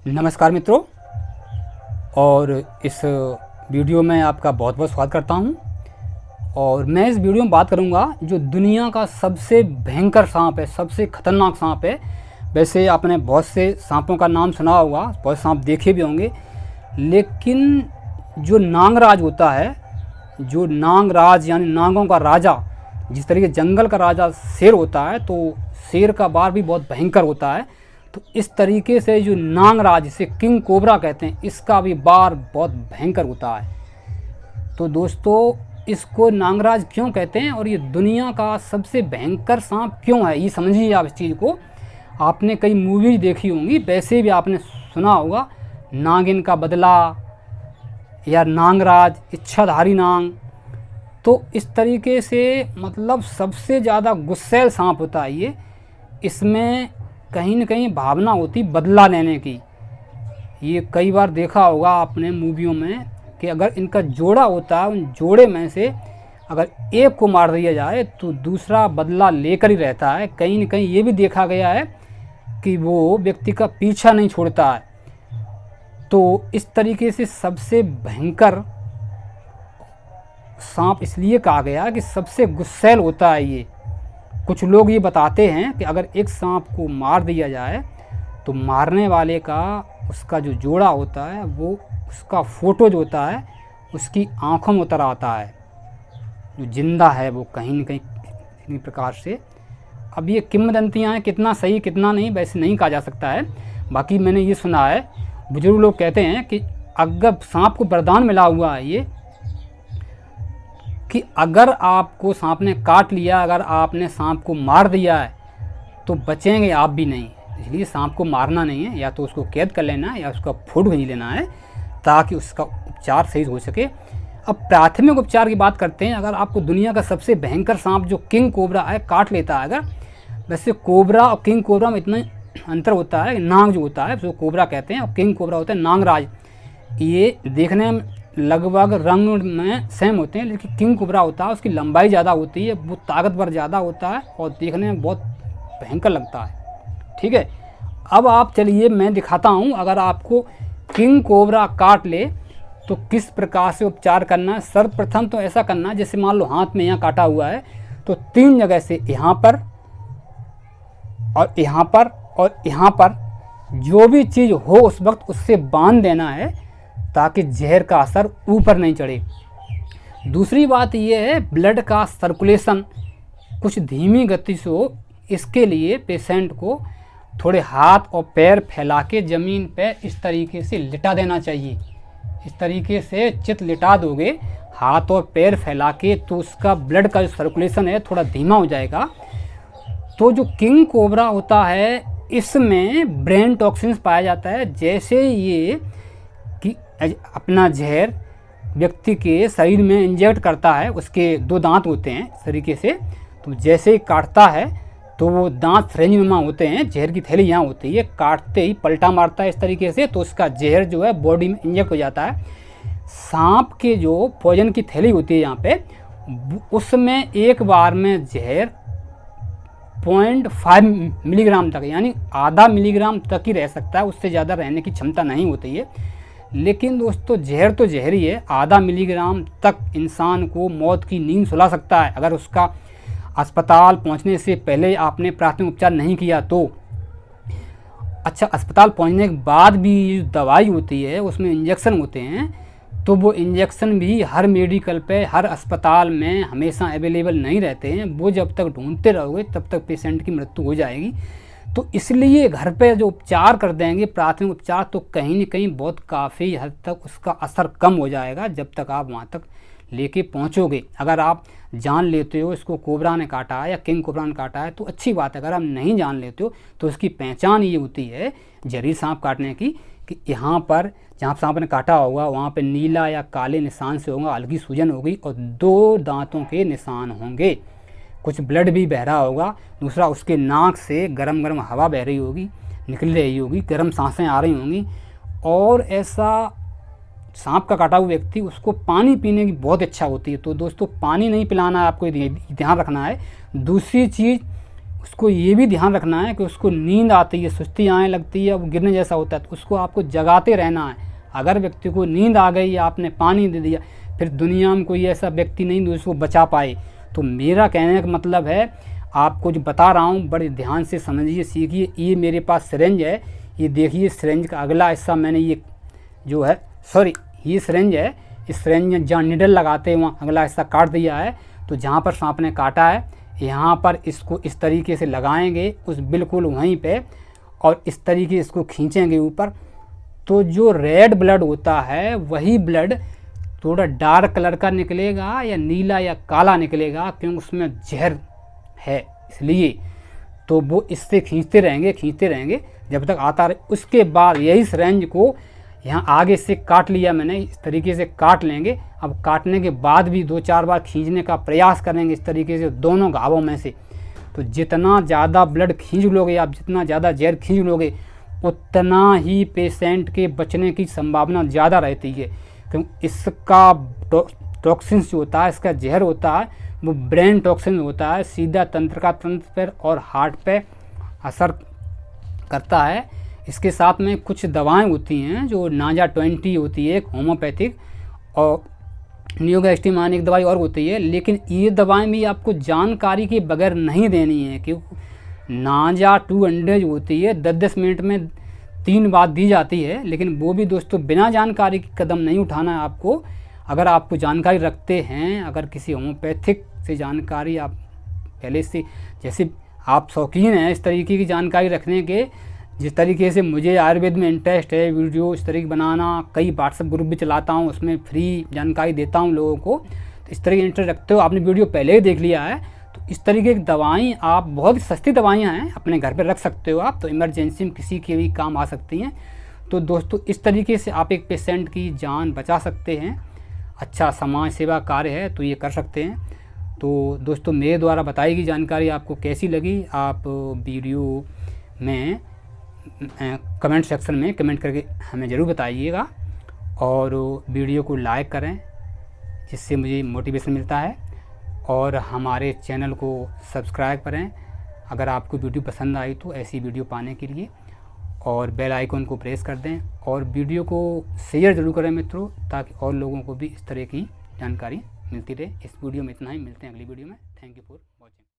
नमस्कार मित्रों, और इस वीडियो में आपका बहुत बहुत स्वागत करता हूं। और मैं इस वीडियो में बात करूंगा जो दुनिया का सबसे भयंकर सांप है, सबसे खतरनाक सांप है। वैसे आपने बहुत से सांपों का नाम सुना होगा, बहुत सांप देखे भी होंगे, लेकिन जो नागराज होता है, जो नागराज यानी नागों का राजा, जिस तरीके जंगल का राजा शेर होता है, तो शेर का बार भी बहुत भयंकर होता है। तो इस तरीके से जो नागराज, जिसे किंग कोबरा कहते हैं, इसका भी बार बहुत भयंकर होता है। तो दोस्तों, इसको नागराज क्यों कहते हैं और ये दुनिया का सबसे भयंकर सांप क्यों है, ये समझिए आप इस चीज़ को। आपने कई मूवीज देखी होंगी, वैसे भी आपने सुना होगा नागिन का बदला या नागराज, इच्छाधारी नाग। तो इस तरीके से मतलब सबसे ज़्यादा गुस्सैल सांप होता है ये। इसमें कहीं न कहीं भावना होती बदला लेने की। ये कई बार देखा होगा आपने मूवियों में कि अगर इनका जोड़ा होता है, उन जोड़े में से अगर एक को मार दिया जाए तो दूसरा बदला लेकर ही रहता है। कहीं न कहीं ये भी देखा गया है कि वो व्यक्ति का पीछा नहीं छोड़ता है। तो इस तरीके से सबसे भयंकर सांप इसलिए कहा गया कि सबसे गुस्सैल होता है ये। कुछ लोग ये बताते हैं कि अगर एक सांप को मार दिया जाए तो मारने वाले का, उसका जो जोड़ा होता है, वो उसका फ़ोटो जो होता है उसकी आँखों में उतर आता है, जो जिंदा है वो कहीं न कहीं किसी प्रकार से। अब ये किंवदंतियाँ हैं, कितना सही कितना नहीं वैसे नहीं कहा जा सकता है। बाकी मैंने ये सुना है, बुजुर्ग लोग कहते हैं कि अगर सांप को वरदान मिला हुआ है ये, कि अगर आपको सांप ने काट लिया, अगर आपने सांप को मार दिया है तो बचेंगे आप भी नहीं। इसलिए सांप को मारना नहीं है, या तो उसको कैद कर लेना है या उसका फोटो खींच लेना है ताकि उसका उपचार सही हो सके। अब प्राथमिक उपचार की बात करते हैं। अगर आपको दुनिया का सबसे भयंकर सांप जो किंग कोबरा है काट लेता है, अगर वैसे कोबरा और किंग कोबरा में इतना अंतर होता है, नाग जो होता है जो कोबरा कहते हैं और किंग कोबरा होता है नागराज। ये देखने में लगभग रंग में सेम होते हैं, लेकिन किंग कोबरा होता है उसकी लंबाई ज़्यादा होती है, वो ताकतवर ज़्यादा होता है और देखने में बहुत भयंकर लगता है। ठीक है, अब आप चलिए मैं दिखाता हूँ, अगर आपको किंग कोबरा काट ले तो किस प्रकार से उपचार करना है। सर्वप्रथम तो ऐसा करना है, जैसे मान लो हाथ में यहाँ काटा हुआ है तो 3 जगह से, यहाँ पर और यहाँ पर और यहाँ पर, जो भी चीज़ हो उस वक्त उससे बांध देना है ताकि जहर का असर ऊपर नहीं चढ़े। दूसरी बात यह है, ब्लड का सर्कुलेशन कुछ धीमी गति से हो, इसके लिए पेशेंट को थोड़े हाथ और पैर फैला के ज़मीन पे इस तरीके से लिटा देना चाहिए। इस तरीके से चित लिटा दोगे हाथ और पैर फैला के, तो उसका ब्लड का जो सर्कुलेशन है थोड़ा धीमा हो जाएगा। तो जो किंग कोबरा होता है इसमें ब्रेन टॉक्सिन्स पाया जाता है। जैसे ये कि अपना जहर व्यक्ति के शरीर में इंजेक्ट करता है, उसके 2 दांत होते हैं इस तरीके से, तो जैसे ही काटता है तो वो दांत फ्रेंजनुमा होते हैं, जहर की थैली यहाँ होती है, काटते ही पलटा मारता है इस तरीके से, तो उसका जहर जो है बॉडी में इंजेक्ट हो जाता है। सांप के जो पॉइजन की थैली होती है यहाँ पे, उसमें एक बार में जहर 0.5 मिलीग्राम तक, यानी आधा मिलीग्राम तक ही रह सकता है, उससे ज़्यादा रहने की क्षमता नहीं होती है। लेकिन दोस्तों जहर तो जहर ही है, आधा मिलीग्राम तक इंसान को मौत की नींद सुला सकता है अगर उसका अस्पताल पहुंचने से पहले आपने प्राथमिक उपचार नहीं किया तो। अच्छा, अस्पताल पहुंचने के बाद भी दवाई होती है, उसमें इंजेक्शन होते हैं, तो वो इंजेक्शन भी हर मेडिकल पे, हर अस्पताल में हमेशा अवेलेबल नहीं रहते हैं। वो जब तक ढूंढते रहोगे तब तक पेशेंट की मृत्यु हो जाएगी। तो इसलिए घर पे जो उपचार कर देंगे प्राथमिक उपचार, तो कहीं न कहीं बहुत काफ़ी हद तक उसका असर कम हो जाएगा जब तक आप वहाँ तक लेके पहुँचोगे। अगर आप जान लेते हो इसको कोबरा ने काटा है या किंग कोबरा ने काटा है तो अच्छी बात है। अगर आप नहीं जान लेते हो तो उसकी पहचान ये होती है जहरीले सांप काटने की, कि यहाँ पर जहाँ सांप ने काटा होगा वहाँ पे नीला या काले निशान से होगा, हल्की सूजन होगी और 2 दांतों के निशान होंगे, कुछ ब्लड भी बह रहा होगा। दूसरा, उसके नाक से गरम गरम हवा बह रही होगी, निकल रही होगी, गर्म सांसें आ रही होंगी। और ऐसा सांप का काटा हुआ व्यक्ति, उसको पानी पीने की बहुत इच्छा होती है। तो दोस्तों पानी नहीं पिलाना है आपको, ध्यान रखना है। दूसरी चीज़, उसको ये भी ध्यान रखना है कि उसको नींद आती है, सुस्ती आने लगती है, वो गिरने जैसा होता है, तो उसको आपको जगाते रहना है। अगर व्यक्ति को नींद आ गई या आपने पानी दे दिया, फिर दुनिया में कोई ऐसा व्यक्ति नहीं जो उसको बचा पाए। तो मेरा कहने का मतलब है, आपको जो बता रहा हूँ बड़े ध्यान से समझिए, सीखिए। ये मेरे पास सिरिंज है, ये देखिए सिरिंज का अगला हिस्सा मैंने ये जो है, सॉरी ये सिरिंज है, इस सिरिंज में जहाँ निडल लगाते हैं वहाँ अगला हिस्सा काट दिया है। तो जहाँ पर सांप ने काटा है यहाँ पर इसको इस तरीके से लगाएंगे उस बिल्कुल वहीं पे, और इस तरीके इसको खींचेंगे ऊपर, तो जो रेड ब्लड होता है वही ब्लड थोड़ा डार्क कलर का निकलेगा या नीला या काला निकलेगा, क्योंकि उसमें जहर है इसलिए। तो वो इससे खींचते रहेंगे जब तक आता रहे। उसके बाद यही सिरिंज को यहाँ आगे से काट लिया मैंने, इस तरीके से काट लेंगे। अब काटने के बाद भी 2-4 बार खींचने का प्रयास करेंगे इस तरीके से दोनों घावों में से। तो जितना ज़्यादा ब्लड खींच लोगे आप, जितना ज़्यादा जहर खींच लोगे, उतना ही पेशेंट के बचने की संभावना ज़्यादा रहती है, क्योंकि इसका टॉक्सिन्स जो होता है, इसका जहर होता है, वो ब्रेन टॉक्सिन होता है, सीधा तंत्रिका तंत्र पर और हार्ट पे असर करता है। इसके साथ में कुछ दवाएं होती हैं जो नाजा 20 होती है, एक होम्योपैथिक, और नियोगैस्ट्रीमाइन एक दवाई और होती है। लेकिन ये दवाएं भी आपको जानकारी के बगैर नहीं देनी है, क्योंकि नाजा 200 जो होती है 10-10 मिनट में 3 बार दी जाती है। लेकिन वो भी दोस्तों बिना जानकारी के कदम नहीं उठाना है आपको। अगर आपको जानकारी रखते हैं, अगर किसी होम्योपैथिक से जानकारी आप पहले से, जैसे आप शौकीन हैं इस तरीके की जानकारी रखने के, जिस तरीके से मुझे आयुर्वेद में इंटरेस्ट है, वीडियो इस तरीके बनाना, कई व्हाट्सएप ग्रुप भी चलाता हूँ, उसमें फ्री जानकारी देता हूँ लोगों को। तो इस तरह के इंटरेस्ट रखते हो, आपने वीडियो पहले ही देख लिया है, तो इस तरीके की दवाएं आप, बहुत सस्ती दवाइयाँ हैं, अपने घर पर रख सकते हो आप, तो इमरजेंसी में किसी के भी काम आ सकती हैं। तो दोस्तों इस तरीके से आप एक पेशेंट की जान बचा सकते हैं। अच्छा समाज सेवा कार्य है तो ये कर सकते हैं। तो दोस्तों मेरे द्वारा बताई गई जानकारी आपको कैसी लगी, आप वीडियो में कमेंट सेक्शन में कमेंट करके हमें ज़रूर बताइएगा, और वीडियो को लाइक करें जिससे मुझे मोटिवेशन मिलता है, और हमारे चैनल को सब्सक्राइब करें अगर आपको वीडियो पसंद आई तो ऐसी वीडियो पाने के लिए, और बेल आइकन को प्रेस कर दें, और वीडियो को शेयर ज़रूर करें मित्रों, ताकि और लोगों को भी इस तरह की जानकारी मिलती रहे। इस वीडियो में इतना ही, मिलते हैं अगली वीडियो में। Thank you for